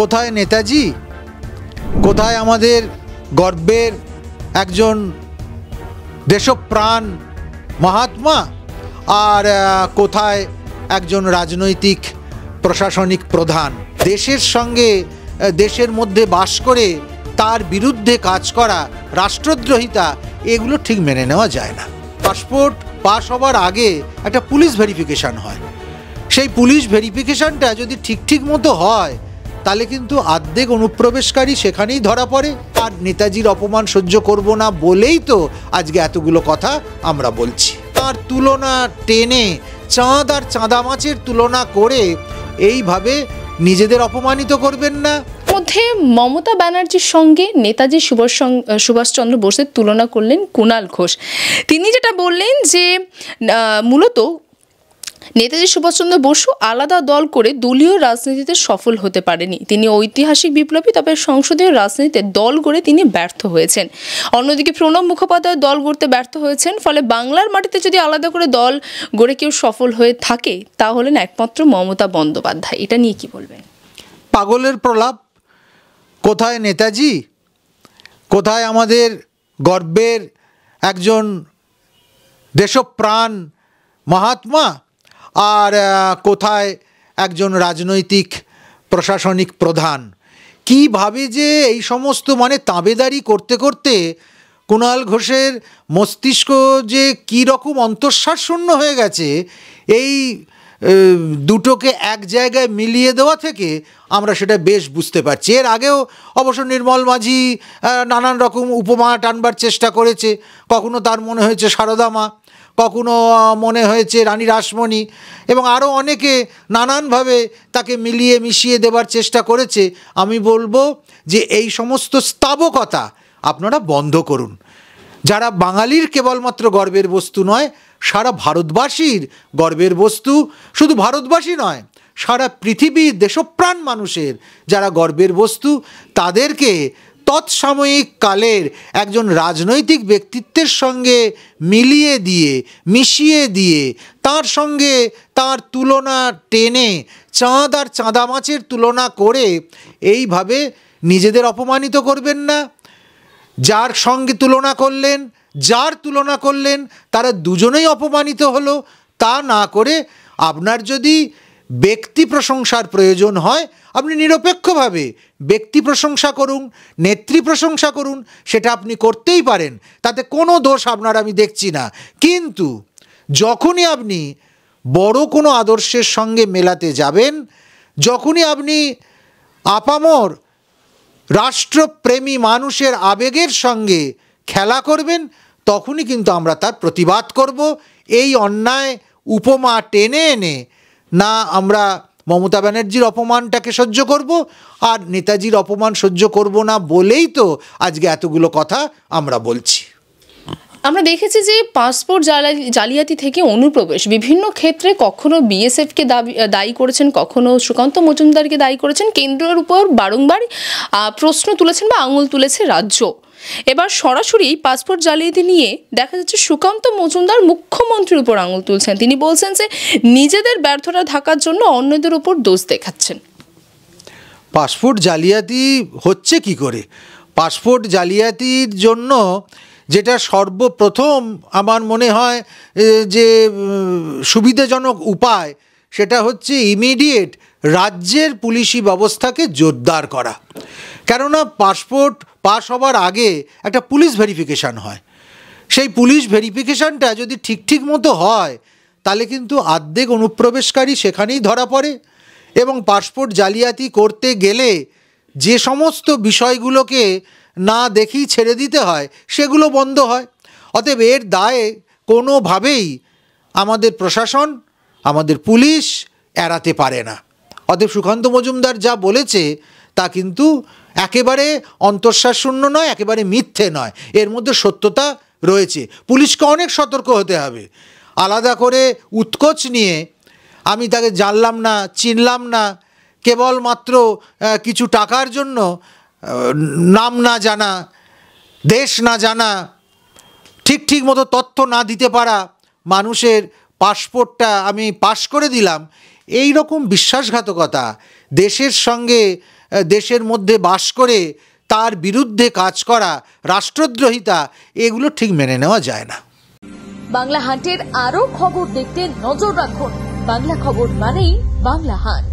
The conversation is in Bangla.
কোথায় নেতাজি, কোথায় আমাদের গর্বের একজন দেশপ্রাণ মহাত্মা, আর কোথায় একজন রাজনৈতিক প্রশাসনিক প্রধান। দেশের সঙ্গে দেশের মধ্যে বাস করে তার বিরুদ্ধে কাজ করা, রাষ্ট্রদ্রোহিতা, এগুলো ঠিক মেনে নেওয়া যায় না। পাসপোর্ট পাস হওয়ার আগে একটা পুলিশ ভেরিফিকেশান হয়। সেই পুলিশ ভেরিফিকেশানটা যদি ঠিক মতো হয় তাহলে কিন্তু অর্ধেক অনুপ্রবেশকারী সেখানেই ধরা পড়ে। আর নেতাজির অপমান সহ্য করব না বলেই তো আজকে এতগুলো কথা আমরা বলছি। তার তুলনা টেনে চাঁদ আর চাঁদা মাছের তুলনা করে এইভাবে নিজেদের অপমানিত করবেন না। মধ্যে মমতা ব্যানার্জির সঙ্গে নেতাজি সুভাষচন্দ্র বোসের তুলনা করলেন কুণাল ঘোষ। তিনি যেটা বললেন যে মূলত নেতাজি সুভাষচন্দ্র বসু আলাদা দল করে দলীয় রাজনীতিতে সফল হতে পারেনি। তিনি ঐতিহাসিক বিপ্লবী, তবে সংসদীয় রাজনীতিতে দল গড়ে তিনি ব্যর্থ হয়েছেন। অন্যদিকে প্রণব মুখোপাধ্যায় দল গড়তে ব্যর্থ হয়েছেন। ফলে বাংলার মাটিতে যদি আলাদা করে দল গড়ে কেউ সফল হয়ে থাকে তা হলেন একমাত্র মমতা বন্দ্যোপাধ্যায়। এটা নিয়ে কি বলবেন? পাগলের প্রলাপ। কোথায় নেতাজি, কোথায় আমাদের গর্বের একজন দেশপ্রাণ মহাত্মা, আর কোথায় একজন রাজনৈতিক প্রশাসনিক প্রধান। কীভাবে যে এই সমস্ত তাবেদারি করতে করতে কুণাল ঘোষের মস্তিষ্ক যে কী রকম অন্তঃশ্বাস শূন্য হয়ে গেছে, এই দুটোকে এক জায়গায় মিলিয়ে দেওয়া থেকে আমরা সেটা বেশ বুঝতে পারছি। এর আগেও অবশ্য নির্মল মাঝি নানান রকম উপমা টানবার চেষ্টা করেছে। কখনো তার মনে হয়েছে সারদা মা, কখনো মনে হয়েছে রানী রাসমণি, এবং আরও অনেকে নানানভাবে তাকে মিলিয়ে মিশিয়ে দেবার চেষ্টা করেছে। আমি বলবো যে এই সমস্ত স্তাবকতা আপনারা বন্ধ করুন। যারা বাঙালির কেবলমাত্র গর্বের বস্তু নয়, সারা ভারতবাসীর গর্বের বস্তু, শুধু ভারতবাসী নয়, সারা পৃথিবীর দেশপ্রাণ মানুষের যারা গর্বের বস্তু, তাদেরকে তৎসাময়িক কালের একজন রাজনৈতিক ব্যক্তিত্বের সঙ্গে মিলিয়ে দিয়ে মিশিয়ে দিয়ে তার সঙ্গে তার তুলনা টেনে চাঁদ আর চাঁদা মাছের তুলনা করে এইভাবে নিজেদের অপমানিত করবেন না। যার সঙ্গে তুলনা করলেন, যার তুলনা করলেন, তারা দুজনেই অপমানিত হলো। তা না করে আপনার যদি ব্যক্তি প্রশংসার প্রয়োজন হয়, আপনি নিরপেক্ষভাবে ব্যক্তি প্রশংসা করুন, নেত্রী প্রশংসা করুন, সেটা আপনি করতেই পারেন, তাতে কোনো দোষ আপনার আমি দেখছি না। কিন্তু যখনই আপনি বড় কোনো আদর্শের সঙ্গে মেলাতে যাবেন, যখনই আপনি আপামর রাষ্ট্রপ্রেমী মানুষের আবেগের সঙ্গে খেলা করবেন, তখনই কিন্তু আমরা তার প্রতিবাদ করব। এই অন্যায় উপমা টেনে এনে না আমরা মমতা ব্যানার্জির অপমানটাকে সহ্য করব, আর নেতাজির অপমান সহ্য করব না বলেই তো আজকে এতগুলো কথা আমরা বলছি। আমরা দেখেছি যে পাসপোর্ট জালিয়াতি থেকে অনুপ্রবেশ বিভিন্ন ক্ষেত্রে কখনো বিএসএফকে দায়ী করেছেন, কখনো সুকান্ত মজুমদারকে দায়ী করেছেন। কেন্দ্রের উপর বারংবার প্রশ্ন তুলেছেন বা আঙুল তুলেছে রাজ্য। এবার সরাসরি পাসপোর্ট জালিয়াতি নিয়ে দেখা যাচ্ছে সুকান্ত মজুমদার মুখ্যমন্ত্রীর উপর আঙুল তুলছেন। তিনি বলছেন যে নিজেদের ব্যর্থতা ঢাকার জন্য অন্যদের উপর দোষ দেখাচ্ছেন। পাসপোর্ট জালিয়াতি হচ্ছে কি করে? পাসপোর্ট জালিয়াতির জন্য যেটা সর্বপ্রথম আমার মনে হয় যে সুবিধাজনক উপায়, সেটা হচ্ছে ইমিডিয়েট রাজ্যের পুলিশি ব্যবস্থাকে জোরদার করা। কেননা পাসপোর্ট পাস হওয়ার আগে একটা পুলিশ ভেরিফিকেশান হয়। সেই পুলিশ ভেরিফিকেশানটা যদি ঠিক মতো হয় তাহলে কিন্তু অর্ধেক অনুপ্রবেশকারী সেখানেই ধরা পড়ে, এবং পাসপোর্ট জালিয়াতি করতে গেলে যে সমস্ত বিষয়গুলোকে না দেখেই ছেড়ে দিতে হয় সেগুলো বন্ধ হয়। অতএব এর দায়ে কোনোভাবেই আমাদের প্রশাসন, আমাদের পুলিশ এড়াতে পারে না। অতএব সুকান্ত মজুমদার যা বলেছে তা কিন্তু একেবারে অন্তঃশ্বাস শূন্য নয়, একেবারে মিথ্যে নয়, এর মধ্যে সত্যতা রয়েছে। পুলিশকে অনেক সতর্ক হতে হবে। আলাদা করে উৎকোচ নিয়ে আমি তাকে জানলাম না, চিনলাম না, কেবলমাত্র কিছু টাকার জন্য নাম না জানা, দেশ না জানা, ঠিক মতো তথ্য না দিতে পারা মানুষের পাসপোর্টটা আমি পাস করে দিলাম, এই রকম বিশ্বাসঘাতকতা, দেশের সঙ্গে দেশের মধ্যে বাস করে তার বিরুদ্ধে কাজ করা, রাষ্ট্রদ্রোহিতা, এগুলো ঠিক মেনে নেওয়া যায় না। বাংলা হান্টের আরো খবর দেখতে নজর রাখুন। বাংলা খবর মানেই বাংলা হান্ট।